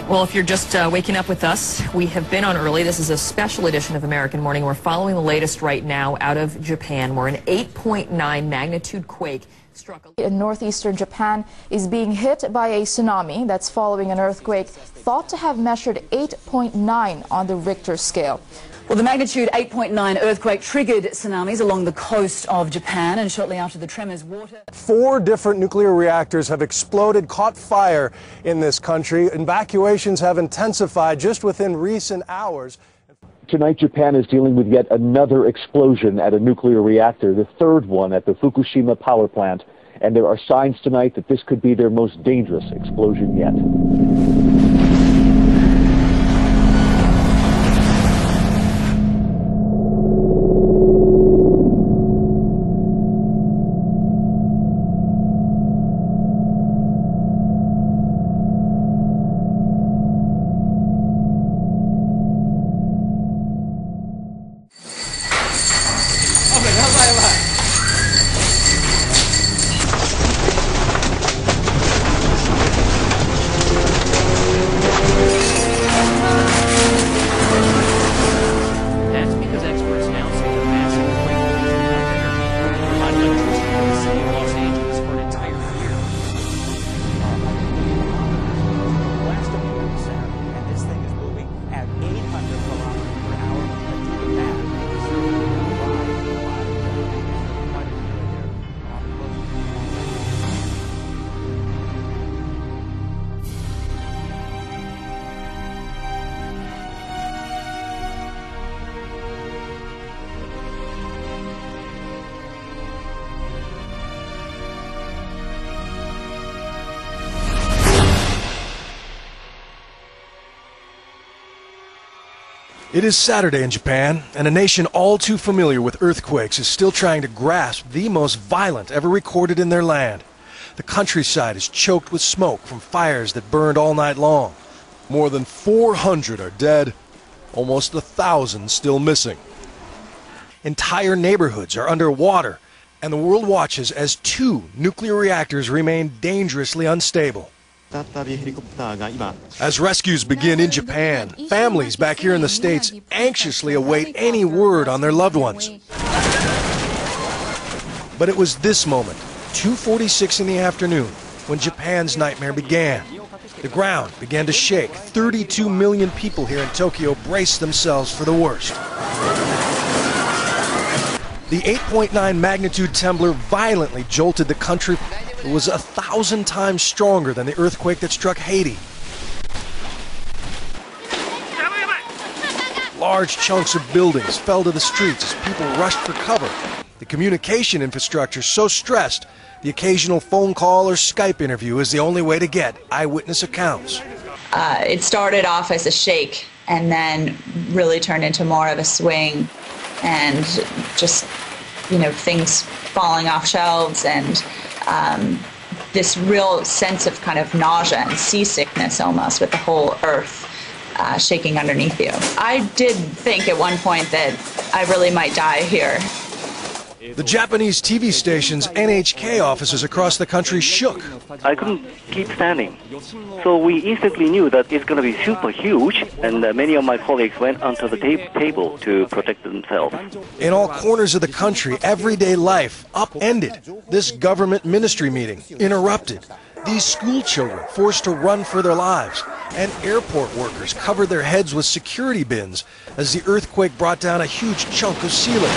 Well, if you're just waking up with us, we have been on early. This is a special edition of American Morning. We're following the latest right now out of Japan, where an 8.9 magnitude quake struck. In northeastern Japan is being hit by a tsunami that's following an earthquake thought to have measured 8.9 on the Richter scale. Well, the magnitude 8.9 earthquake triggered tsunamis along the coast of Japan, and shortly after the tremors, water... 4 different nuclear reactors have exploded, caught fire in this country. Evacuations have intensified just within recent hours. Tonight, Japan is dealing with yet another explosion at a nuclear reactor, the third one at the Fukushima power plant. And there are signs tonight that this could be their most dangerous explosion yet. It is Saturday in Japan, and a nation all too familiar with earthquakes is still trying to grasp the most violent ever recorded in their land. The countryside is choked with smoke from fires that burned all night long. More than 400 are dead, almost 1,000 still missing. Entire neighborhoods are underwater, and the world watches as 2 nuclear reactors remain dangerously unstable. As rescues begin in Japan, families back here in the States anxiously await any word on their loved ones. But it was this moment, 2:46 in the afternoon, when Japan's nightmare began. The ground began to shake. 32 million people here in Tokyo braced themselves for the worst. The 8.9 magnitude tremor violently jolted the country. It was 1,000 times stronger than the earthquake that struck Haiti. Large chunks of buildings fell to the streets as people rushed for cover. The communication infrastructure so stressed, the occasional phone call or Skype interview is the only way to get eyewitness accounts. It started off as a shake and then really turned into more of a swing, and just, you know, things falling off shelves, and this real sense of kind of nausea and seasickness almost, with the whole earth shaking underneath you. I did think at one point that I really might die here. The Japanese TV station's NHK offices across the country shook. I couldn't keep standing. So we instantly knew that it's going to be super huge, and many of my colleagues went onto the table to protect themselves. In all corners of the country, everyday life upended. This government ministry meeting interrupted. These school children forced to run for their lives. And airport workers covered their heads with security bins as the earthquake brought down a huge chunk of ceiling.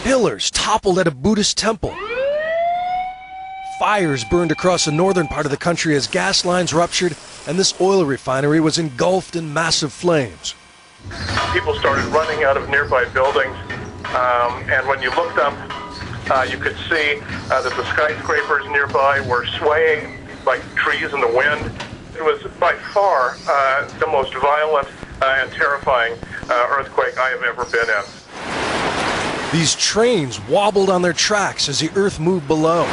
Pillars toppled at a Buddhist temple. Fires burned across the northern part of the country as gas lines ruptured, and this oil refinery was engulfed in massive flames. People started running out of nearby buildings, and when you looked up, you could see that the skyscrapers nearby were swaying like trees in the wind. It was by far the most violent and terrifying earthquake I have ever been in. These trains wobbled on their tracks as the earth moved below.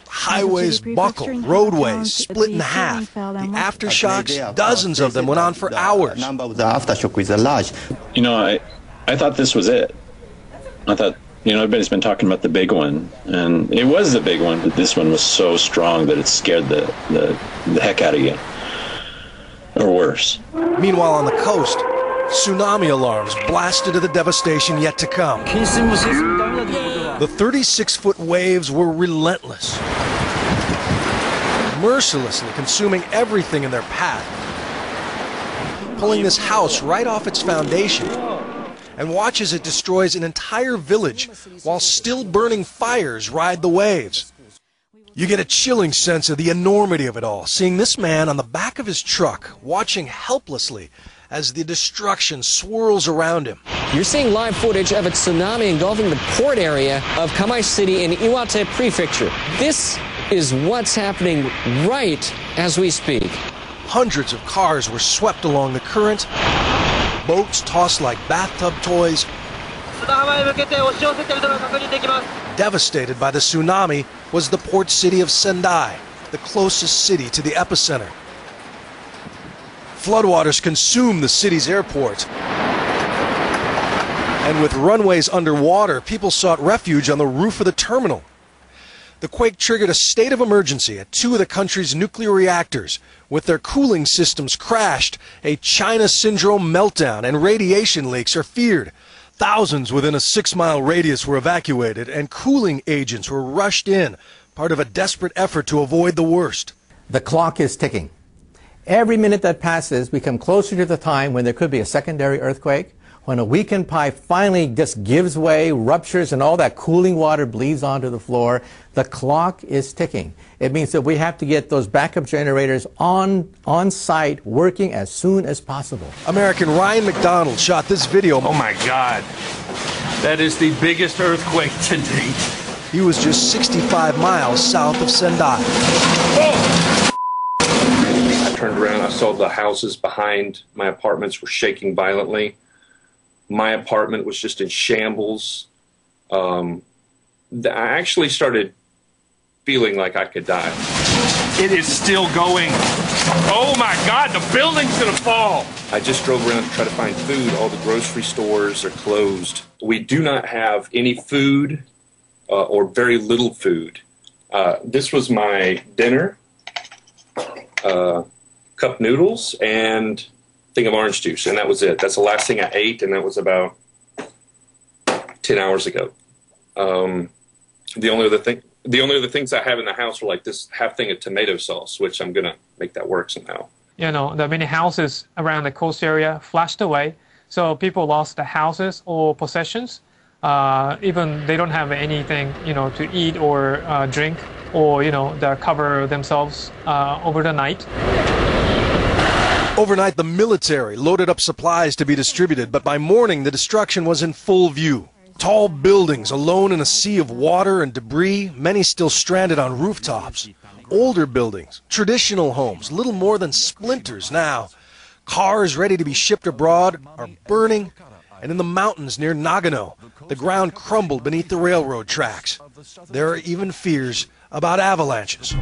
Highways buckled, roadways split in half. The aftershocks, dozens of them, went on for hours. You know, I thought this was it. I thought You know, everybody's been talking about the big one, and it was the big one, but this one was so strong that it scared the heck out of you, or worse. Meanwhile, on the coast, tsunami alarms blasted to the devastation yet to come. The 36-foot waves were relentless, mercilessly consuming everything in their path, pulling this house right off its foundation. And watch as it destroys an entire village while still burning fires ride the waves. You get a chilling sense of the enormity of it all, seeing this man on the back of his truck, watching helplessly as the destruction swirls around him. You're seeing live footage of a tsunami engulfing the port area of Kamai City in Iwate Prefecture. This is what's happening right as we speak. Hundreds of cars were swept along the current. Boats tossed like bathtub toys. Devastated by the tsunami was the port city of Sendai, the closest city to the epicenter. Floodwaters consumed the city's airport. And with runways underwater, people sought refuge on the roof of the terminal. The quake triggered a state of emergency at 2 of the country's nuclear reactors. With their cooling systems crashed, a China syndrome meltdown and radiation leaks are feared. Thousands within a 6-mile radius were evacuated, and cooling agents were rushed in, part of a desperate effort to avoid the worst. The clock is ticking. Every minute that passes, we come closer to the time when there could be a secondary earthquake, when a weakened pipe finally just gives way, ruptures, and all that cooling water bleeds onto the floor. The clock is ticking. It means that we have to get those backup generators on site working as soon as possible. American Ryan McDonald shot this video. Oh my God. That is the biggest earthquake to date. He was just 65 miles south of Sendai. Oh! I turned around, I saw the houses behind my apartments were shaking violently. My apartment was just in shambles. I actually started feeling like I could die. It is still going. Oh my God, the building's gonna fall. I just drove around to try to find food. All the grocery stores are closed. We do not have any food or very little food. This was my dinner, cup noodles, and thing of orange juice, and that was it. That's the last thing I ate, and that was about 10 hours ago. The only other things I have in the house are like this half thing of tomato sauce, which I'm gonna make that work somehow. You know, the many houses around the coast area flashed away, so people lost their houses or possessions. Even they don't have anything, you know, to eat or drink, or you know, they cover themselves over the night. Overnight, the military loaded up supplies to be distributed, but by morning, the destruction was in full view. Tall buildings alone in a sea of water and debris, many still stranded on rooftops. Older buildings, traditional homes, little more than splinters now. Cars ready to be shipped abroad are burning, and in the mountains near Nagano, the ground crumbled beneath the railroad tracks. There are even fears about avalanches.